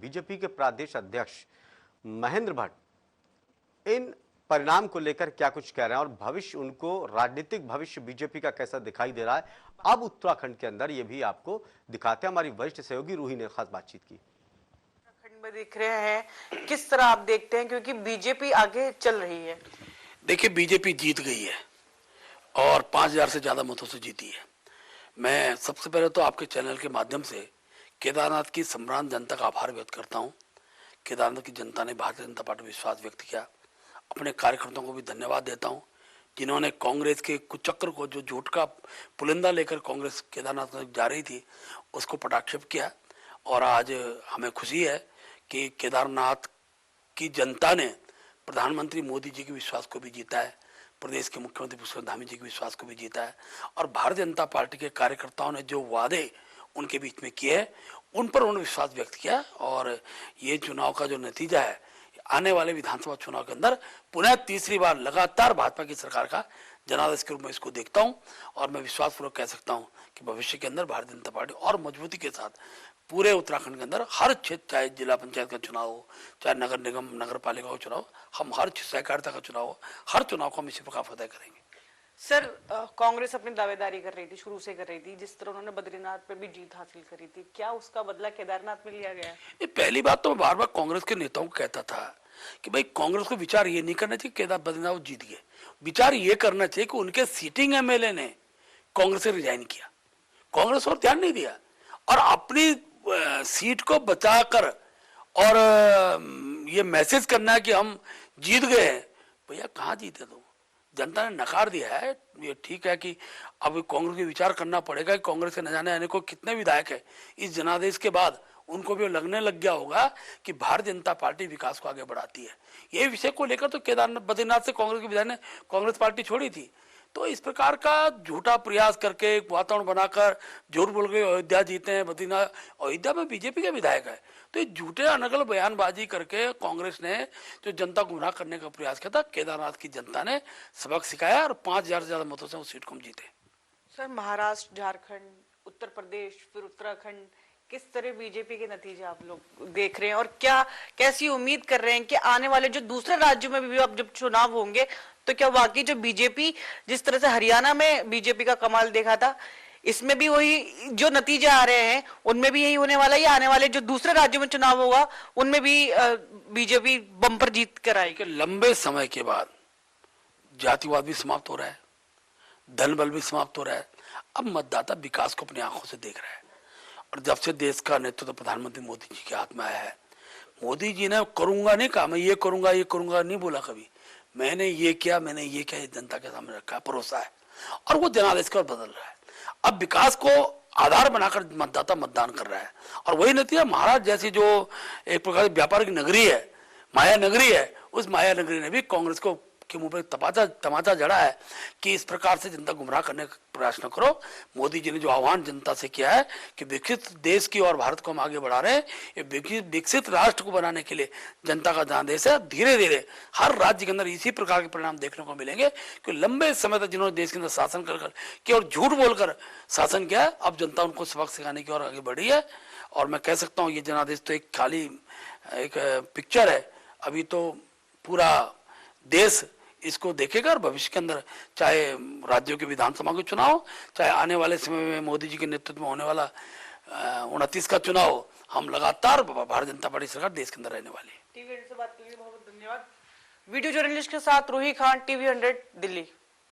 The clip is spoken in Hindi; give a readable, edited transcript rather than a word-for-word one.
बीजेपी के प्रदेश अध्यक्ष महेंद्र भट्ट इन परिणाम को लेकर क्या कुछ कह रहे हैं और भविष्य उनको राजनीतिक भविष्य बीजेपी का कैसा दिखाई दे रहा है, अब उत्तराखंड के अंदर ये भी आपको दिखाते हैं। हमारी वरिष्ठ सहयोगी रूही ने खास बातचीत की। उत्तराखंड में दिख रहे हैं, किस तरह आप देखते हैं, क्योंकि बीजेपी आगे चल रही है। देखिए, बीजेपी जीत गई है और 5000 से ज्यादा मतों से जीती है। मैं सबसे पहले तो आपके चैनल के माध्यम से केदारनाथ की सम्रांत जनता का आभार व्यक्त करता हूं। केदारनाथ की जनता ने भारतीय जनता पार्टी पर विश्वास व्यक्त किया। अपने कार्यकर्ताओं को भी धन्यवाद देता हूं जिन्होंने कांग्रेस के कुचक्र को, जो झूठ का पुलिंदा लेकर कांग्रेस केदारनाथ में जा रही थी, उसको पटाक्षेप किया। और आज हमें खुशी है कि केदारनाथ की जनता ने प्रधानमंत्री मोदी जी के विश्वास को भी जीता है, प्रदेश के मुख्यमंत्री पुष्कर धामी जी के विश्वास को भी जीता है। और भारतीय जनता पार्टी के कार्यकर्ताओं ने जो वादे उनके बीच में किए हैं, उन पर उन्होंने विश्वास व्यक्त किया। और ये चुनाव का जो नतीजा है, आने वाले विधानसभा चुनाव के अंदर पुनः तीसरी बार लगातार भाजपा की सरकार का जनादेश के रूप में इसको देखता हूं। और मैं विश्वासपूर्वक कह सकता हूं कि भविष्य के अंदर भारतीय जनता पार्टी और मजबूती के साथ पूरे उत्तराखंड के अंदर हर क्षेत्र, चाहे जिला पंचायत का चुनाव हो, चाहे नगर निगम नगर पालिका का चुनाव, हम हर सहकारिता का चुनाव हो, हर चुनाव को हम इसी प्रकार फतेह करेंगे। सर, कांग्रेस अपनी दावेदारी कर रही थी, शुरू से कर रही थी, जिस तरह उन्होंने बद्रीनाथ पे भी जीत हासिल करी थी, क्या उसका बदला केदारनाथ में लिया गया? ये पहली बात तो मैं बार बार कांग्रेस के नेताओं को कहता था कि भाई कांग्रेस को विचार ये नहीं करना चाहिए केदार बद्रीनाथ जीत गए। विचार ये करना चाहिए कि उनके सीटिंग एमएलए ने कांग्रेस से रिजाइन किया, कांग्रेस और ध्यान नहीं दिया और अपनी सीट को बचाकर और ये मैसेज करना है कि हम जीत गए। भैया कहाँ जीते तुम? जनता ने नकार दिया है। ये ठीक है कि अब कांग्रेस को विचार करना पड़ेगा कि कांग्रेस के न जाने आने को कितने विधायक है। इस जनादेश के बाद उनको भी लगने लग गया होगा कि भारतीय जनता पार्टी विकास को आगे बढ़ाती है। ये विषय को लेकर तो केदारनाथ बद्रीनाथ से कांग्रेस के विधायक ने कांग्रेस पार्टी छोड़ी थी। तो इस प्रकार का झूठा प्रयास करके, वातावरण बनाकर, झूठ बोल के अयोध्या जीते हैं बद्रीनाथ, अयोध्या में बीजेपी के विधायक है। तो ये झूठे अनगल बयानबाजी करके कांग्रेस ने जो जनता गुमराह करने का प्रयास किया था, केदारनाथ की जनता ने सबक सिखाया और 5000 से ज्यादा मतों से उस सीट को हम जीते। सर, महाराष्ट्र, झारखंड, उत्तर प्रदेश, फिर उत्तराखंड, किस तरह बीजेपी के नतीजे आप लोग देख रहे हैं और क्या कैसी उम्मीद कर रहे हैं कि आने वाले जो दूसरे राज्यों में भी अब जब चुनाव होंगे तो क्या वाकई जो बीजेपी, जिस तरह से हरियाणा में बीजेपी का कमाल देखा था, इसमें भी वही जो नतीजे आ रहे हैं उनमें भी यही होने वाला है, या आने वाले जो दूसरे राज्यों में चुनाव होगा उनमें भी बीजेपी बम्पर जीत कर आएगी? लंबे समय के बाद जातिवाद भी समाप्त हो रहा है, धन बल भी समाप्त हो रहा है। अब मतदाता विकास को अपनी आंखों से देख रहा है। और जब से देश का नेतृत्व प्रधानमंत्री मोदी जी के हाथ में आया है, मोदी जी ने करूंगा नहीं कहा, मैं ये करूंगा नहीं बोला कभी। मैंने ये किया, ये जनता के सामने रखा है, परोसा है और वो जनादेश को बदल रहा है। अब विकास को आधार बनाकर मतदाता मतदान कर रहा है और वही नतीजा महाराष्ट्र जैसी जो एक प्रकार की व्यापारिक नगरी है, माया नगरी है, उस माया नगरी ने भी कांग्रेस को के मुंह पे तमाचा जड़ा है कि इस प्रकार से जनता गुमराह करने का प्रयास न करो। मोदी जी ने जो आह्वान जनता से किया है कि विकसित देश की और भारत को हम आगे बढ़ा रहे हैं, ये विकसित राष्ट्र को बनाने के लिए जनता का जनादेश है। धीरे धीरे हर राज्य के अंदर इसी प्रकार के परिणाम देखने को मिलेंगे कि लंबे समय तक जिन्होंने देश के अंदर शासन कर केवल झूठ बोलकर शासन किया है, अब जनता उनको सबक सिखाने की ओर आगे बढ़ी है। और मैं कह सकता हूँ ये जनादेश तो एक खाली एक पिक्चर है, अभी तो पूरा देश इसको देखेगा और भविष्य के अंदर चाहे राज्यों के विधानसभा के चुनाव, चाहे आने वाले समय में मोदी जी के नेतृत्व में होने वाला 29 का चुनाव, हम लगातार भारतीय जनता पार्टी सरकार देश के अंदर रहने वाली है। टीवी 100 से बात के लिए बहुत धन्यवाद। वीडियो जर्नलिस्ट के साथ रूही खान, टीवी 100 दिल्ली।